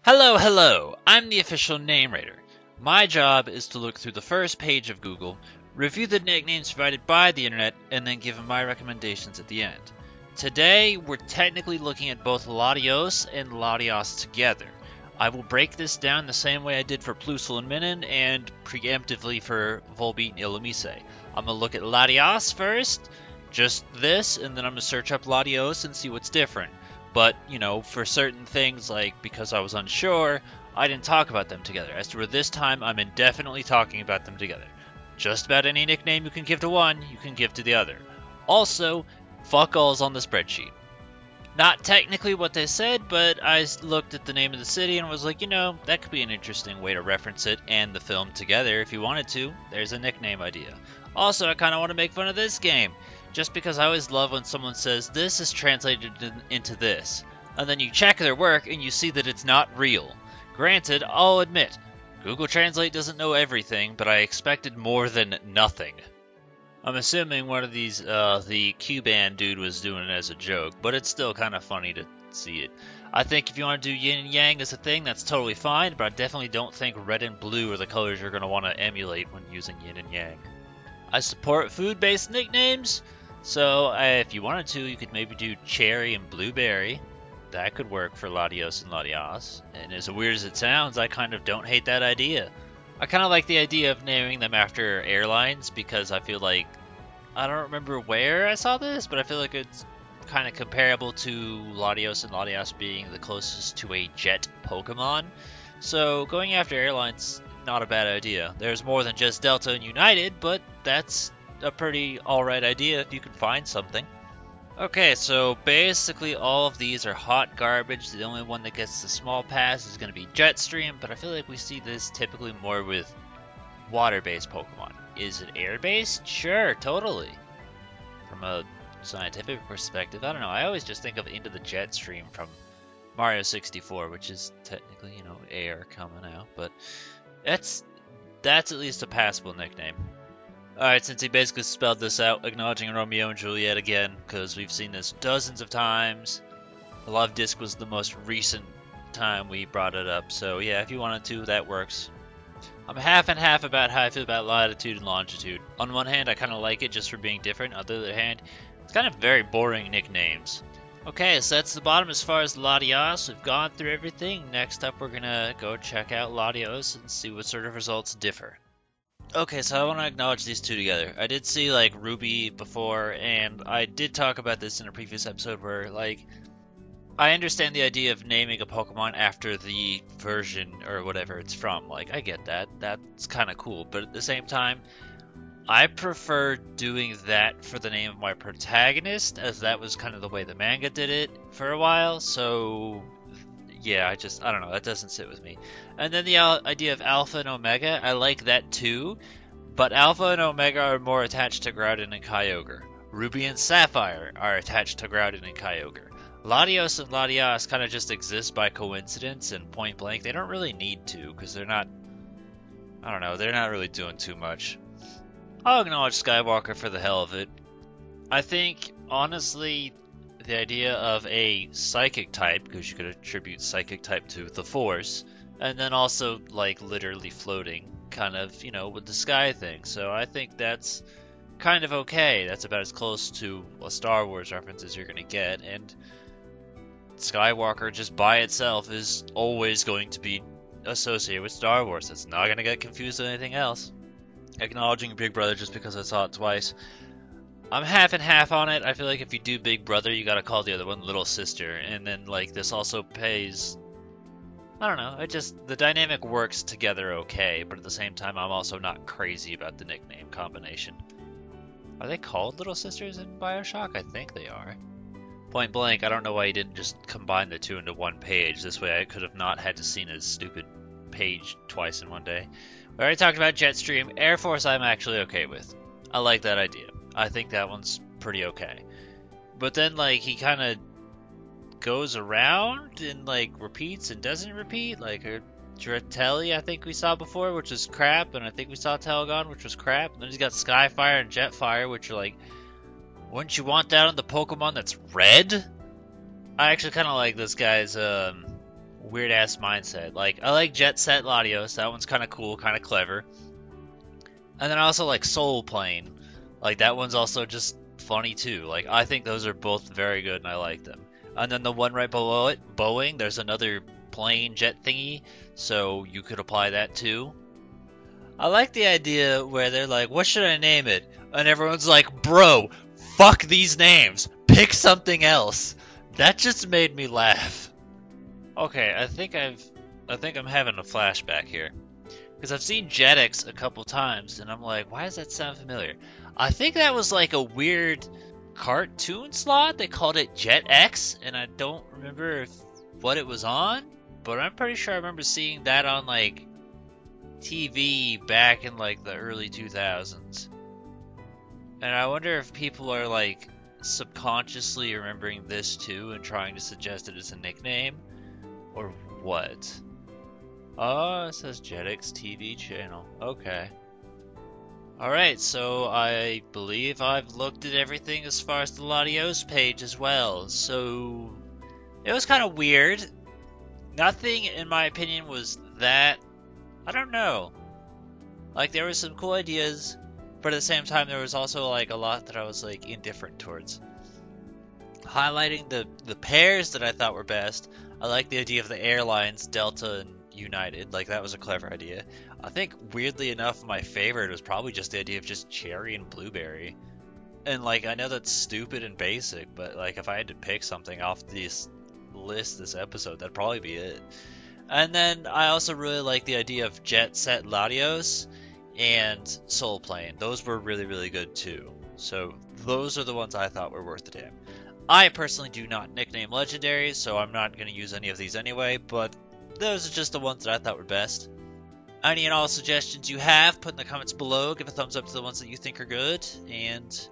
Hello, hello! I'm the official name raider. My job is to look through the first page of Google, review the nicknames provided by the internet, and then give my recommendations at the end. Today, we're technically looking at both Latios and Latias together. I will break this down the same way I did for Plusel and Minin, and preemptively for Volbeat and Illumise. I'm going to look at Latias first, just this, and then I'm going to search up Latios and see what's different. But, you know, for certain things, like because I was unsure, I didn't talk about them together. As to where this time, I'm indefinitely talking about them together. Just about any nickname you can give to one, you can give to the other. Also, fuck all's on the spreadsheet. Not technically what they said, but I looked at the name of the city and was like, you know, that could be an interesting way to reference it and the film together if you wanted to. There's a nickname idea. Also, I kind of want to make fun of this game, just because I always love when someone says, this is translated into this, and then you check their work and you see that it's not real. Granted, I'll admit, Google Translate doesn't know everything, but I expected more than nothing. I'm assuming one of these, the Q-Band dude was doing it as a joke, but it's still kind of funny to see it. I think if you want to do yin and yang as a thing, that's totally fine, but I definitely don't think red and blue are the colors you're going to want to emulate when using yin and yang. I support food-based nicknames, so if you wanted to, you could maybe do cherry and blueberry. That could work for Latios and Latias. And as weird as it sounds, I kind of don't hate that idea. I kind of like the idea of naming them after airlines because I feel like, I don't remember where I saw this, but I feel like it's kind of comparable to Latios and Latias being the closest to a jet Pokemon. So going after airlines, not a bad idea. There's more than just Delta and United, but that's a pretty alright idea if you can find something. Okay, so basically all of these are hot garbage. The only one that gets the small pass is going to be Jetstream, but I feel like we see this typically more with water-based Pokemon. Is it air-based? Sure, totally. From a scientific perspective, I don't know. I always just think of Into the Jetstream from Mario 64, which is technically, you know, air coming out, but that's at least a passable nickname. Alright, since he basically spelled this out, acknowledging Romeo and Juliet again, because we've seen this dozens of times. The Love Disc was the most recent time we brought it up, so yeah, if you wanted to, that works. I'm half and half about how I feel about latitude and longitude. On one hand, I kind of like it just for being different. On the other hand, it's kind of very boring nicknames. Okay, so that's the bottom as far as Latias. We've gone through everything. Next up, we're gonna go check out Latios and see what sort of results differ. Okay, so I want to acknowledge these two together. I did see, like, Ruby before, and I did talk about this in a previous episode where, like, I understand the idea of naming a Pokemon after the version or whatever it's from. Like, I get that. That's kind of cool. But at the same time, I prefer doing that for the name of my protagonist, as that was kind of the way the manga did it for a while. So, yeah, I don't know. That doesn't sit with me. And then the idea of Alpha and Omega, I like that too. But Alpha and Omega are more attached to Groudon and Kyogre. Ruby and Sapphire are attached to Groudon and Kyogre. Latios and Latias kind of just exist by coincidence and point blank. They don't really need to, because they're not, I don't know, they're not really doing too much. I'll acknowledge Skywalker for the hell of it. I think, honestly, the idea of a Psychic type, because you could attribute Psychic type to the Force, and then also, like, literally floating, kind of, you know, with the sky thing. So I think that's kind of okay. That's about as close to a Star Wars reference as you're going to get, and Skywalker just by itself is always going to be associated with Star Wars. It's not going to get confused with anything else. Acknowledging Big Brother just because I saw it twice. I'm half and half on it. I feel like if you do Big Brother, you gotta call the other one Little Sister. And then, like, this also pays, I don't know, the dynamic works together okay, but at the same time, I'm also not crazy about the nickname combination. Are they called Little Sisters in BioShock? I think they are. Point blank, I don't know why he didn't just combine the two into one page. This way I could have not had to see his stupid page twice in one day. We already talked about Jetstream. Air Force I'm actually okay with. I like that idea. I think that one's pretty okay. But then, like, he kind of goes around and, like, repeats and doesn't repeat. Like, Dratelli, I think we saw before, which was crap. And I think we saw Telegon, which was crap. And then he's got Skyfire and Jetfire, which are, like, wouldn't you want that on the Pokemon that's red? I actually kind of like this guy's weird ass mindset. Like, I like Jet Set Latios. That one's kind of cool, kind of clever. And then I also like Soul Plane. Like, that one's also just funny too. Like, I think those are both very good and I like them. And then the one right below it, Boeing, there's another plane jet thingy, so you could apply that too. I like the idea where they're like, what should I name it? And everyone's like, bro, fuck these names. Pick something else. That just made me laugh. Okay, I think I'm having a flashback here. Because I've seen JetX a couple times, and I'm like, why does that sound familiar? I think that was like a weird cartoon slot. They called it JetX, and I don't remember what it was on, but I'm pretty sure I remember seeing that on like TV back in like the early 2000s. And I wonder if people are like subconsciously remembering this too and trying to suggest it as a nickname, or what? Oh, it says JetX TV channel. Okay. Alright, so I believe I've looked at everything as far as the Latios page as well. So it was kind of weird. Nothing, in my opinion, was that... I don't know. Like, there were some cool ideas, but at the same time, there was also like a lot that I was like indifferent towards. Highlighting the pairs that I thought were best, I like the idea of the airlines, Delta and United. Like, that was a clever idea. I think, weirdly enough, my favorite was probably just the idea of just cherry and blueberry. And, like, I know that's stupid and basic, but, like, if I had to pick something off this list this episode, that'd probably be it. And then I also really like the idea of Jet Set Latios and Soul Plane. Those were really, really good, too. So, those are the ones I thought were worth the damn. I personally do not nickname legendaries, so I'm not going to use any of these anyway, but those are just the ones that I thought were best. Any and all suggestions you have, put in the comments below. Give a thumbs up to the ones that you think are good. And